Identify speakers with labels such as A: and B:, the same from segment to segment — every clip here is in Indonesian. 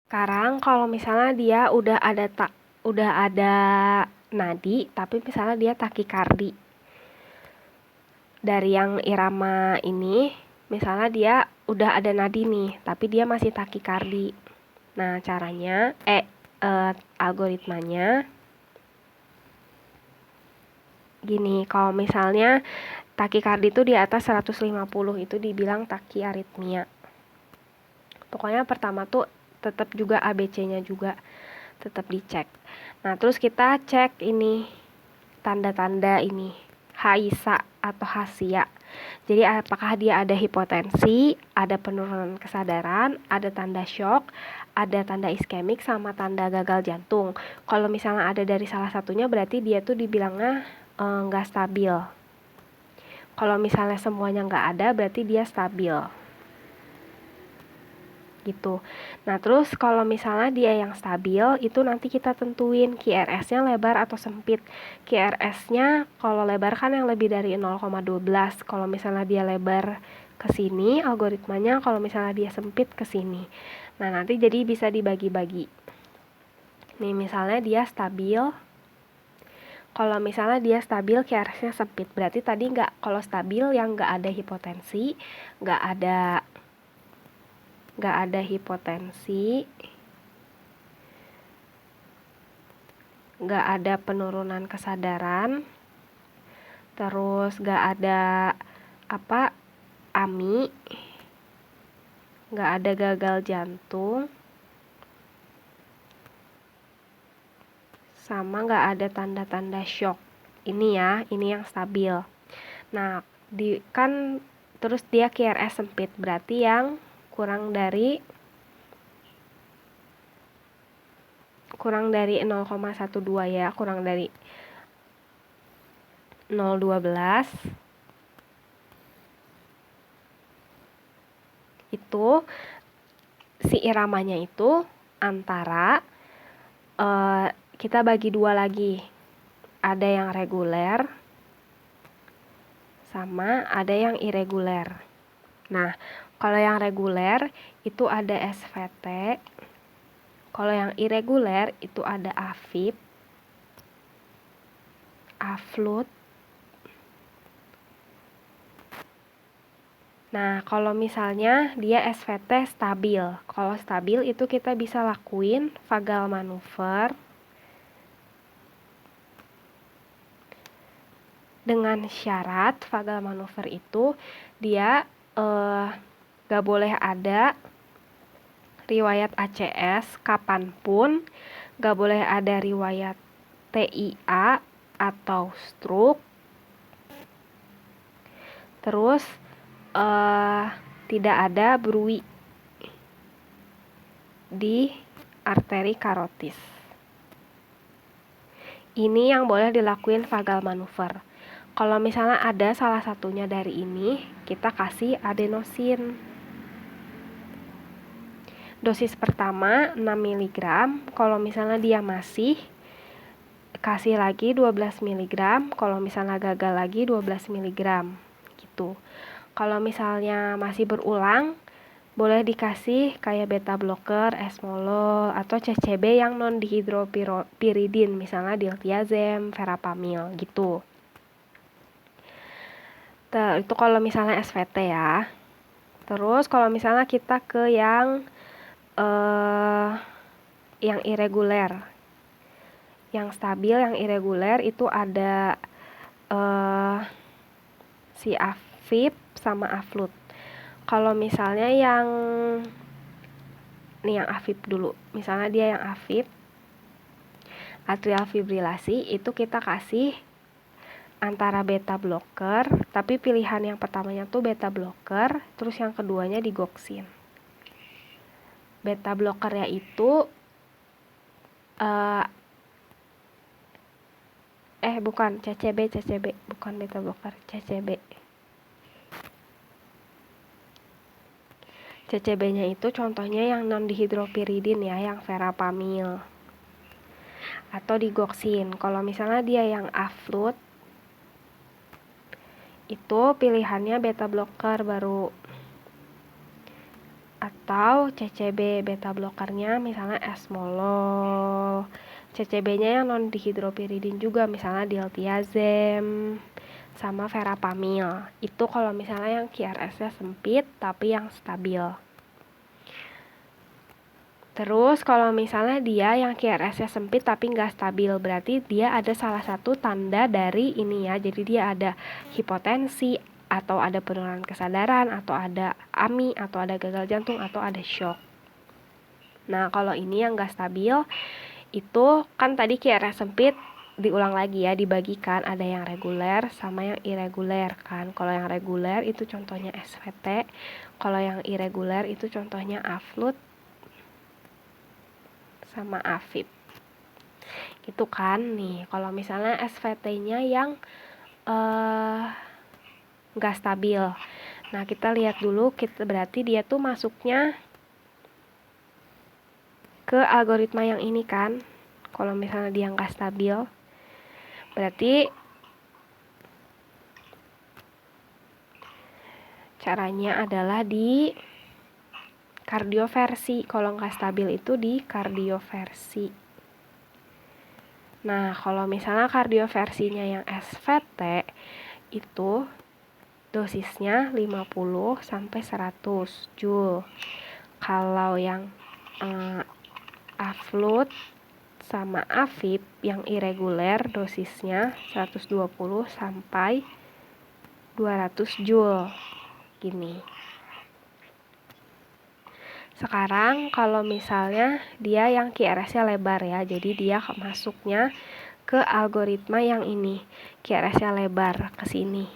A: Sekarang kalau misalnya dia udah ada nadi, tapi misalnya dia takikardi. Dari yang irama ini, misalnya dia udah ada nadi nih, tapi dia masih takikardi. Nah, caranya algoritmanya gini, kalau misalnya takikardi itu di atas 150 itu dibilang takiaritmia. Pokoknya pertama tuh tetap juga ABC-nya juga tetap dicek. Nah, terus kita cek ini tanda-tanda ini, HISA atau HASIA. Jadi apakah dia ada hipotensi, ada penurunan kesadaran, ada tanda shock, ada tanda iskemik, sama tanda gagal jantung. Kalau misalnya ada dari salah satunya berarti dia tuh dibilangnya nggak stabil. Kalau misalnya semuanya nggak ada berarti dia stabil. Gitu. Nah, terus kalau misalnya dia yang stabil, itu nanti kita tentuin QRS-nya lebar atau sempit. QRS-nya kalau lebar kan yang lebih dari 0,12. Kalau misalnya dia lebar ke sini, algoritmanya kalau misalnya dia sempit ke sini. Nah, nanti jadi bisa dibagi-bagi. Nih, misalnya dia stabil. Kalau misalnya dia stabil QRS-nya sempit, berarti tadi kalau stabil yang nggak ada hipotensi, nggak ada hipotensi, nggak ada penurunan kesadaran, terus nggak ada AMI, nggak ada gagal jantung, sama nggak ada tanda-tanda shock. Ini ya, ini yang stabil. Nah, terus dia QRS sempit, berarti yang kurang dari 0,12 ya, kurang dari 0,12 itu si iramanya itu antara kita bagi dua lagi, ada yang reguler sama ada yang irreguler. Nah, kalau yang reguler itu ada SVT, kalau yang irreguler itu ada AFib, AFLUT. Nah, kalau misalnya dia SVT stabil, kalau stabil itu kita bisa lakuin vagal manuver dengan syarat vagal manuver itu dia gak boleh ada riwayat ACS kapanpun, gak boleh ada riwayat TIA atau stroke, terus tidak ada bruit di arteri karotis. Ini yang boleh dilakuin vagal manuver. Kalau misalnya ada salah satunya dari ini, kita kasih adenosin. Dosis pertama 6 mg, kalau misalnya dia masih, kasih lagi 12 mg, kalau misalnya gagal lagi 12 mg. Gitu. Kalau misalnya masih berulang, boleh dikasih kayak beta blocker, esmolol, atau CCB yang non dihidropyridin, misalnya diltiazem, verapamil gitu. Itu kalau misalnya SVT ya. Terus kalau misalnya kita ke yang irreguler, yang stabil, yang irreguler itu ada si AFib sama AFLUT. Kalau misalnya yang AFib dulu, misalnya dia yang AFib, atrial fibrilasi, itu kita kasih antara beta blocker, tapi pilihan yang pertamanya tuh beta blocker, terus yang keduanya digoxin. Beta blockernya itu bukan CCB, bukan beta blocker, CCB. CCB-nya itu contohnya yang non dihidropyridin ya, yang verapamil atau digoxin. Kalau misalnya dia yang AFLUT, itu pilihannya beta blocker baru. Atau CCB beta blokernya misalnya esmolol. CCB-nya yang non dihidropiridin juga misalnya diltiazem sama verapamil. Itu kalau misalnya yang QRS-nya sempit tapi yang stabil. Terus kalau misalnya dia yang QRS-nya sempit tapi nggak stabil, berarti dia ada salah satu tanda dari ini ya. Jadi dia ada hipotensi, atau ada penurunan kesadaran, atau ada AMI, atau ada gagal jantung, atau ada shock. Nah, kalau ini yang nggak stabil, itu kan tadi QRS sempit, diulang lagi ya, dibagikan ada yang reguler sama yang irreguler kan. Kalau yang reguler itu contohnya SVT, kalau yang irreguler itu contohnya AFNUT sama AFib. Gitu kan nih, kalau misalnya SVT-nya yang nggak stabil. Nah, kita lihat dulu, berarti dia tuh masuknya ke algoritma yang ini kan. Kalau misalnya dia nggak stabil, berarti caranya adalah di kardioversi. Kalau nggak stabil itu di kardioversi. Nah, kalau misalnya kardioversinya yang SVT itu dosisnya 50 sampai 100 Joule. Kalau yang AFLUT sama AFib yang irreguler dosisnya 120 sampai 200 Joule. Gini. Sekarang kalau misalnya dia yang QRS-nya lebar ya, jadi dia masuknya ke algoritma yang ini, QRS-nya lebar ke sini.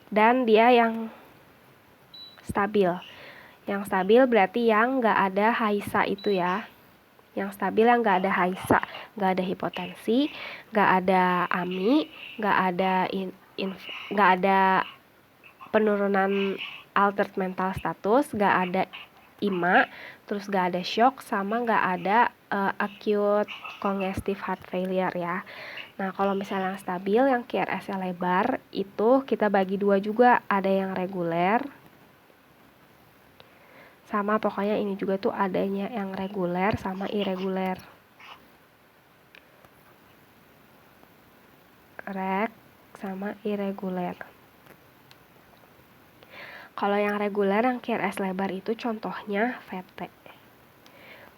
A: Dan dia yang stabil. Yang stabil berarti yang nggak ada HISA itu ya. Yang stabil yang nggak ada HISA, nggak ada hipotensi, nggak ada AMI, nggak ada penurunan altered mental status, nggak ada IMA, terus nggak ada shock, sama nggak ada acute congestive heart failure ya. Nah, kalau misalnya yang stabil, yang QRS-nya lebar, itu kita bagi dua juga, ada yang reguler, sama pokoknya ini juga tuh adanya yang reguler sama irreguler. Reg sama irreguler. Kalau yang reguler, yang QRS lebar itu contohnya VT.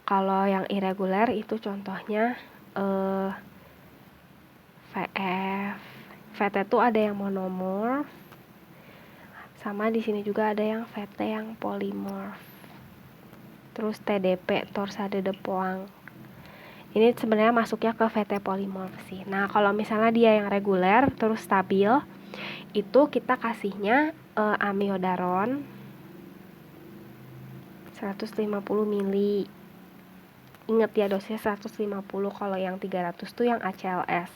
A: Kalau yang irreguler itu contohnya VF. VT itu ada yang monomorf, sama di sini juga ada yang VT yang polymorf. Terus TDP, torsade de Poinct. Ini sebenarnya masuknya ke VT polymorf sih. Nah, kalau misalnya dia yang reguler terus stabil, itu kita kasihnya amiodaron 150 mili. Ingat ya, dosisnya 150. Kalau yang 300 tuh yang ACLS.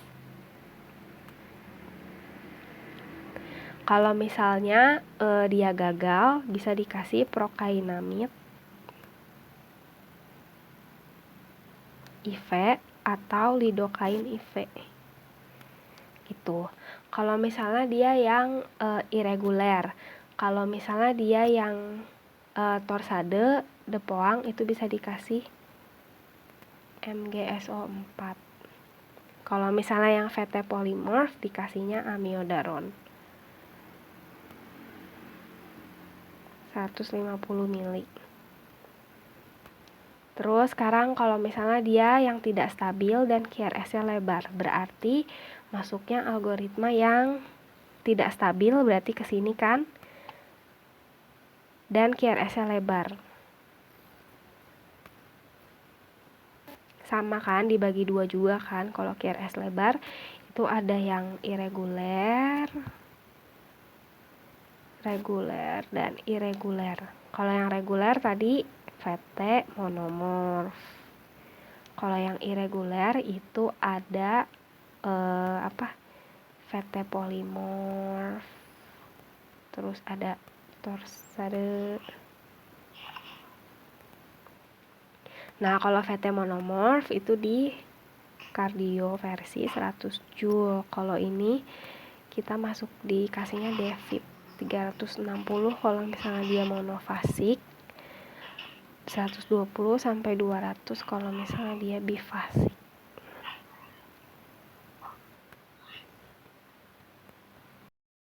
A: Kalau misalnya dia gagal, bisa dikasih prokainamid IV atau lidocaine IV. Gitu. Kalau misalnya dia yang irreguler, kalau misalnya dia yang torsade de Poinct, itu bisa dikasih MgSO4. Kalau misalnya yang VT polymorf, dikasihnya amiodaron 150 mili. Terus sekarang kalau misalnya dia yang tidak stabil dan QRS-nya lebar, berarti masuknya algoritma yang tidak stabil, berarti ke sini kan, dan QRS-nya lebar. Sama kan, dibagi dua juga kan. Kalau QRS lebar itu ada yang irreguler, reguler, dan irreguler. Kalau yang reguler tadi VT monomorf. Kalau yang irreguler itu ada VT polymorf. Terus ada torsade. Nah, kalau VT monomorf itu di kardioversi 100 Joule. Kalau ini kita masuk dikasihnya DFib 360 kalau misalnya dia monofasik, 120 sampai 200 kalau misalnya dia bifasik.